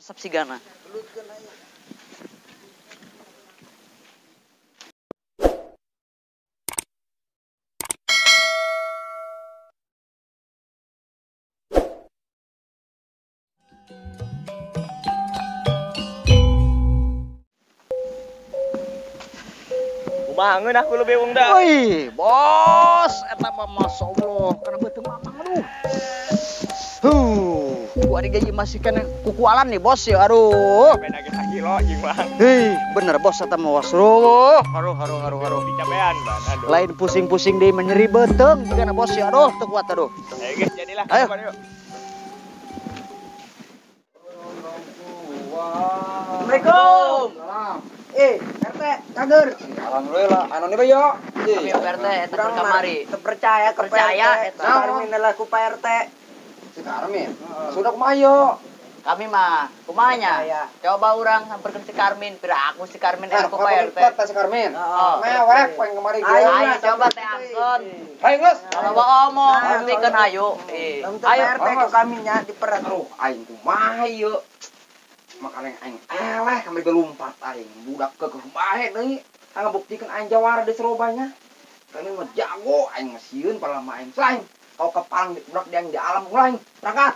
Resep sigana. Kumaha aku lebih wong dah. Woi, bos, eta mah masyaallah, kana beuteung mamang aduh. Gua gaji masih kena kukualan nih, bos ya. Aduh. Beda kita kilo jeung Bang. Bener bos eta mah bos. Haruh. Dicapean, Bang. Aduh. Lain pusing-pusing deui menyeri beuteung jigana bos ya. Aduh, teu kuat aduh. Ayo guys, jadilah. Ayo. Yuk. Assalamualaikum. RT, cager. Alhamdulillah. Anu nih bayo. Kami RT eta kamari. Percaya ke Percaya PRT. eta. Karmin laku PRT. Si Karmin. Sudah kumayo. Kami mah kumanya. Percaya. Coba orang samperkeun si Karmin, pira aku si Karmin aku RT. PRT. Si Karmin. Heeh. Mewek poin kemari Ayo gua. coba teh angkeun. Ayo, Gus. Kalau bawa omong, buktikan ayo. Ayo Ayo. PRT ku kami nya di perat. Aduh, aing kumaha ieu? Makanya aing eleh kami gelumpat aing. Budak kekeh bae deui. Tangga buktikeun aing jawara di serobanya. Kami mah jago aing ngasieun palama aing selain. Kau kepalang di budak di alam mulai. Berangkat.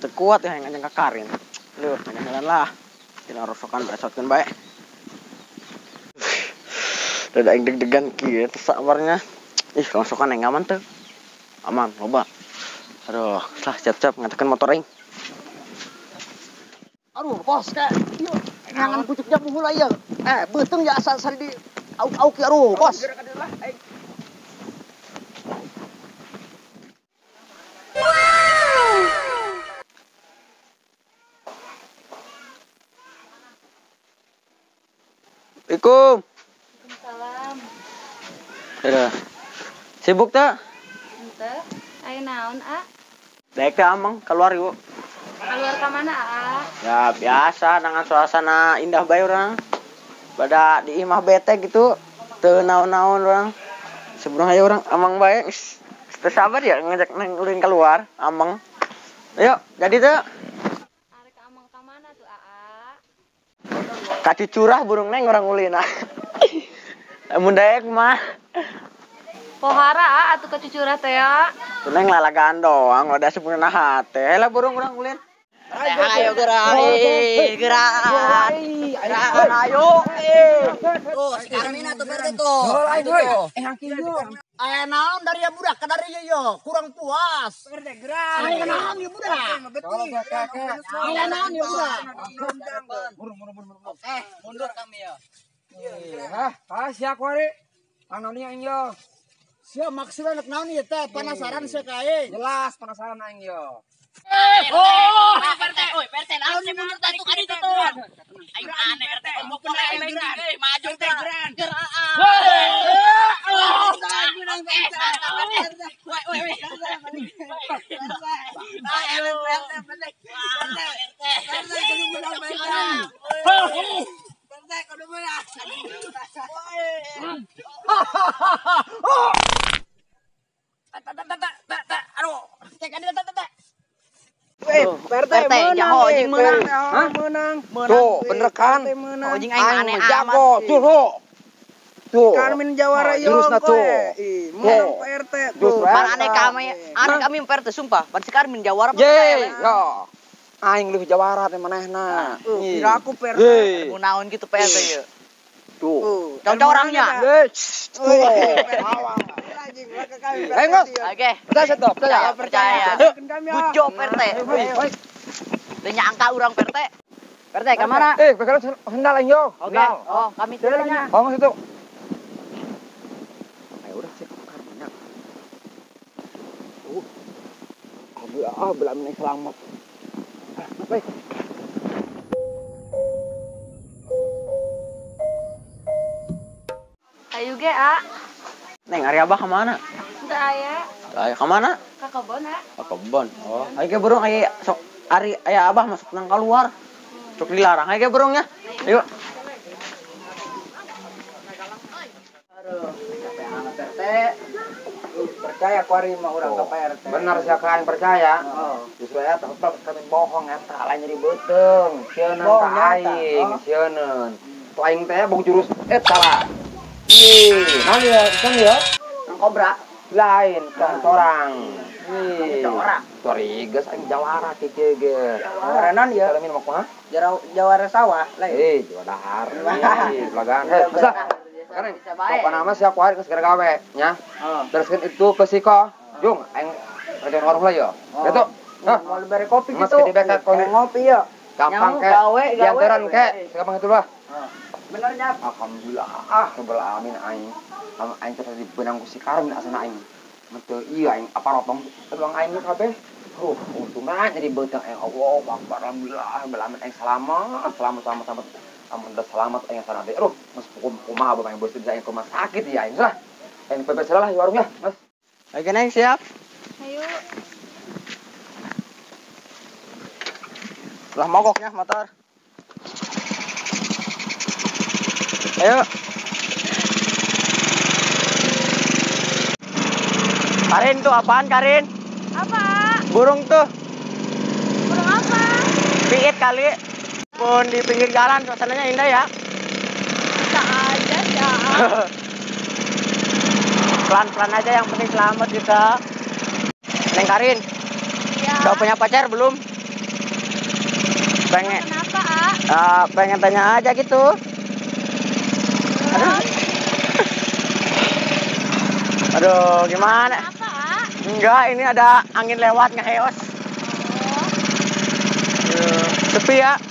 Teu kuat ya yang ka Karin. Leuh, jalan lah. Tina rosokan besotkeun bae. Dada aing deg-degan kieu teh sabarnya. Ih, rongsokan aing aman teu. Aman, loba. Aduh, lah siap-siap ngatakeun motor aing. Aduh, bos kayak ieu ngangan pucuk jamu heula ieu. Beuteung ya asal di auk-auk ya aduh, bos. Assalamualaikum. Salam. Dadah. Sibuk tak? Ente, ayo naon, A? Daek teh amang keluar yuk. Keluar ke mana, A? Ya biasa dengan suasana indah bae urang. Pada di imah bete gitu. Teu naon-naon urang. Sebelum aja orang amang bae. Teu sabar ya ngajak neng ulin keluar amang. Ayo, jadi teh. Arek amang ke mana tuh, A? Kacu curah burung neng orang ulin. Mun daek mah. Pohara, A, atuh ke cucurah teh ya. Tuh neng lalagaan doang, udah sepenuhna hate. Helah burung orang ulin. Ayo gerak, gerak. Gerakan ayo. Tuh, si Karmin atuh berde tuh. Aya naon dari budak ka dari yo, kurang puas. Berde gerak. Aya naon ieu budak? Aya naon ieu budak? Mundur kami ya. Siap wari. Anoni aing yo. Sia maksudna anak naon ieu teh? Penasaran sia ka aing. Jelas penasaran aing yo. Oh, Perte, naon sih mundur tadi ka ditu tuh? Ayo aneh, Perte, mau pernah maju teh. PRT menang. Tuh, bener kan? Oh, jeung aing aneh amat. Jago, tuh. Tuh. Karmin Jawara Jurusna yo. tuh. Menang PRT tuh. Pan aneh kami PRT sumpah. Pan si Karmin jawara Ye, yo. Aing leuwih jawara teh manehna. Kira aku PRT. Mau naon gitu PRT ya. Tuh. Contoh orangnya. Tuh. Ayo, Mas. Oke. Percaya. Bujo PRT. Teu nyangka urang PRT. PRT ka mana? Bekal sendal aing yo. Oke. Oh, kami turunnya. Oh, situ. Ayo udah sih karena. Belum nih selamat. Baik. Ayo ge, A. Neng, ari Abah kemana? Ente aya Ayo kemana? ka kebon, A. Ke kebon. Oh, ayo ke burung ayo sok ari aya Abah masuk nang keluar. Sok dilarang ayo ke burungnya. Ayo. Aduh, capek amat PRT. percaya ku ari mah urang ke PRT. Bener sih aing percaya. Oh. Justru ya tetep kami bohong eta lain jadi beuteng. Sieun Bohong ka nyata. aing, Oh. sieun. Tu aing teh boga jurus eta lah. Ih, naon ya? Kan ya? Ang kobra. Lain corang. Ih. Corang. Toriges aing jawara kieu ge. Jawara naon ya? Kalau minum kumaha? Jawara sawah lain. Jawa dahar. Ih, lagan. Heh, bisa. Sekarang pokoknya nama siap kuari ke segera gawe nya. Oh. Teruskan itu ke Siko. Jung, aing kerjaan warung lah yo. Gitu. Hah. Mau bere kopi Mas gitu. di bekat kopi. Ngopi ya. Gampang Nyamuk, ke. gawe. Diantaran ke. Gampang itu lah. Bener nya. Alhamdulillah. Rabbal alamin aing. Anu aing teh di benang ku si Karim asana aing. Menteu ieu aing aparotong tuang aing kabeh. Untungna jadi beutang aing Allah Akbar alhamdulillah rabbil alamin aing selamat amun da selamat aing sana teh. Aduh, mas kumaha bae bos bisa aing ke rumah sakit ya aing lah. Aing pepes lah di warungnya, Mas. Oke neng siap. Ayo. Lah mogoknya motor. Ayo. Karin tuh apaan Karin? Apa? Burung tuh. Burung apa? Piit kali. Pun di pinggir jalan suasananya indah ya. Bisa aja ya. Pelan-pelan aja yang penting selamat kita. Neng Karin, Ya. udah punya pacar belum? Pengen Kenapa, pengen tanya aja gitu. Belum. Aduh, gimana? Kenapa, Enggak, ini ada angin lewat ngeheos. Oh, Sepi ya. iya.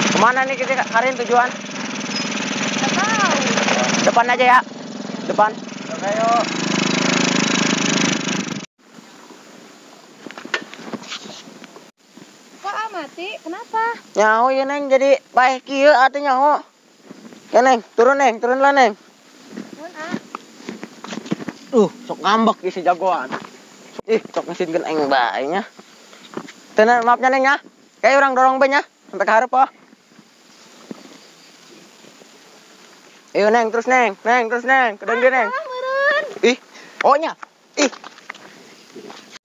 Kemana nih kita Karin tujuan? Nggak tahu. Depan aja ya. Depan. Oke, yuk. Kok mati? Kenapa? Nyaho ya neng jadi baik kieu atuh nyaho. Ya neng, turun lah neng. Mun Sok ngambek isi jagoan. Ih, sok ngesinkeun aing bae nya. Tenan maafnya neng ya. Kayak orang dorong be nya sampai ke hareup oh. Ayo neng, terus neng, kedeng dia neng. meureun. Ih, oh nya. Ih.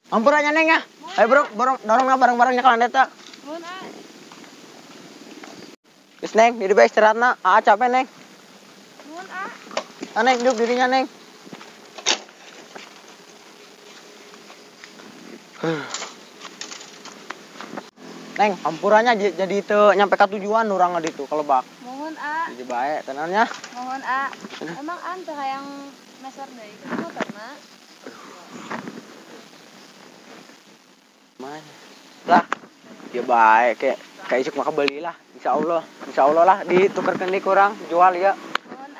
Ampurannya neng ya. Ayo bro, dorong bareng-barengnya ke landet tak. Mun Terus neng, di bae istirahatna. Capek neng. Mun Neng, duduk dirinya neng. Neng, ampurannya jadi itu nyampe ke tujuan urang di itu kalau bak. Mohon Jadi baik, tenannya. Mohon Emang teu hayang meser deui ke motor na? Mana? Lah, dia baik kayak isuk maka belilah. Insya Allah lah ditukerkeun di kurang jual ya. Mohon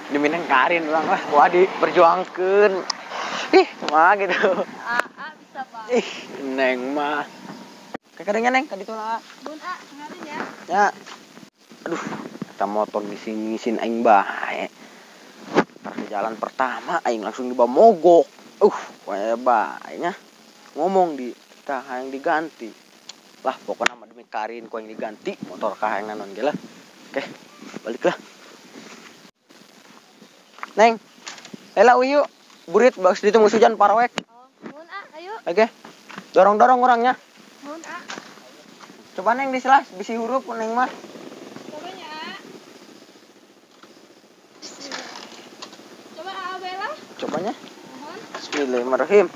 Demi neng Karin orang lah, wah diperjuangkeun. Ih, mah gitu. Bisa Pak. Ih, neng mah. Kayak kadangnya neng tadi tuh lah. Mun ngarin ya. Ya. Aduh, kita motor ngisin aing bae. Di jalan pertama aing langsung dibawa mogok. Kayak bae ngomong di tah yang diganti. Lah pokoknya mah demi Karin ku yang diganti motor kah yang nanon ge lah. Oke, balik lah. Neng. Ela uyu. Burit bagus ditunggu hujan parwek. Mun ayo. Oke. Dorong orangnya. Mun Coba neng diselah bisi huruf neng mah. Cobanya Coba Bella. Cobanya. Mohon. Bismillahirrahmanirrahim.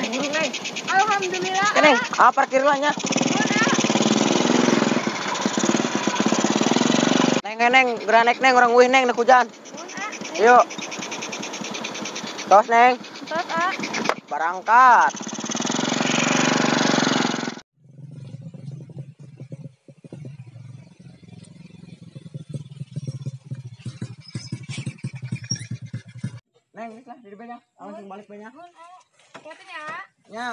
Neng. Alhamdulillah. Neng, parkir lah nya. Neng, geranek neng orang wih neng nak hujan. Yuk. Tos neng. Tos Berangkat. Neng, lah di banyak. Langsung balik banyak. Katanya. Ya.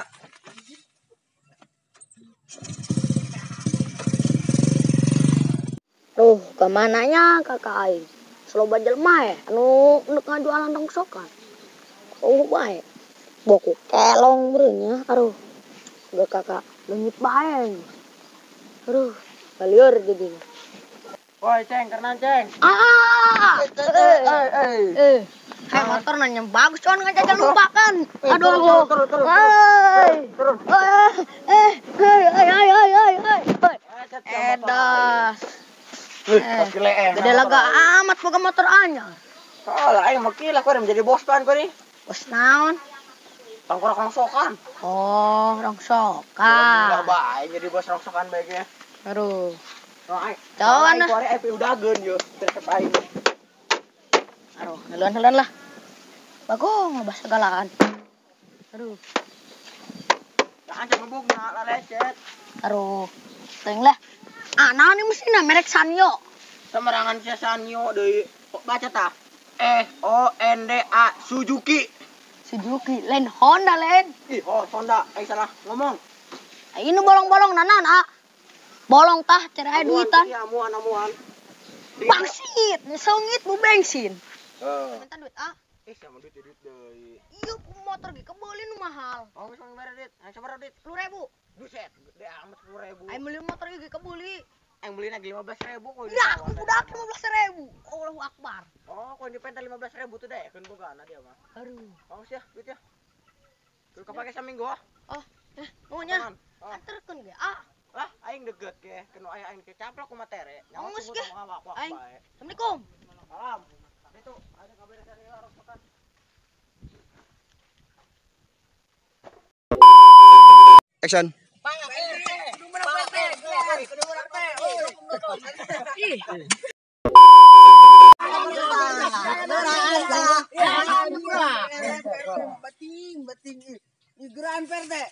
Kemananya kakak aing? Seloba jelema anu neuk ngajualan rongsokan. Bae. Boku kelong meureunnya, aduh. Udah kakak leungit bae. Aduh, balieur jadinya. Woi, Ceng, karena Ceng. Hai motor nanya bagus cuman ngajak lupakan. Aduh. Turun. Edas. Gede laga amat boga motor anyar. Oh, lah aing mah kila kau menjadi bos kan kau ni. Bos naon? Tangkorak rongsokan. Oh, Enggak rongsokan. baik jadi bos rongsokan baiknya. Aduh. Oh, aing. Cawan Aing kore EP udah gen yo. Terus aing. Aduh, heluan lah. Bagong ngebahas segalaan. Aduh, Jangan ngebugna lah lecet. aduh. Teng lah. Nah ini mesinnya merek Sanyo. Semerangan si Sanyo deui. Baca tah. SONDA Suzuki. Suzuki, lain Honda lain. Ih, oh Honda, aing salah ngomong. Ini bolong-bolong nana. Bolong tah, cerai duitan. Iya, amuan. Bangsit, sengit bu bensin. Minta duit Sama duit deui. Iya, motor ge kebeli nu mahal. Oh, geus ngomong duit. Aing sabar duit. 10.000. Buset, gede amat 10.000. Aing beli motor ge kebeli. Aing beli lagi 15.000 kok. Ya, aku budak 15.000. Allahu Akbar. Oh, kok di pental 15.000 tuh deh, kan bogana dia mah. Aduh. Bagus ya, duit ya. Tuh kepake saminggu ah. Oh, nunya. Teman. Oh. Anterkeun ge. Lah, aing deket ke, kenu aing ke caplok ku matere. Nyawa Angus tunggu ke? tong awak Aing. bae. Assalamualaikum. Salam. Itu ada kabar dari orang makan. Action. Bating. Igran perte.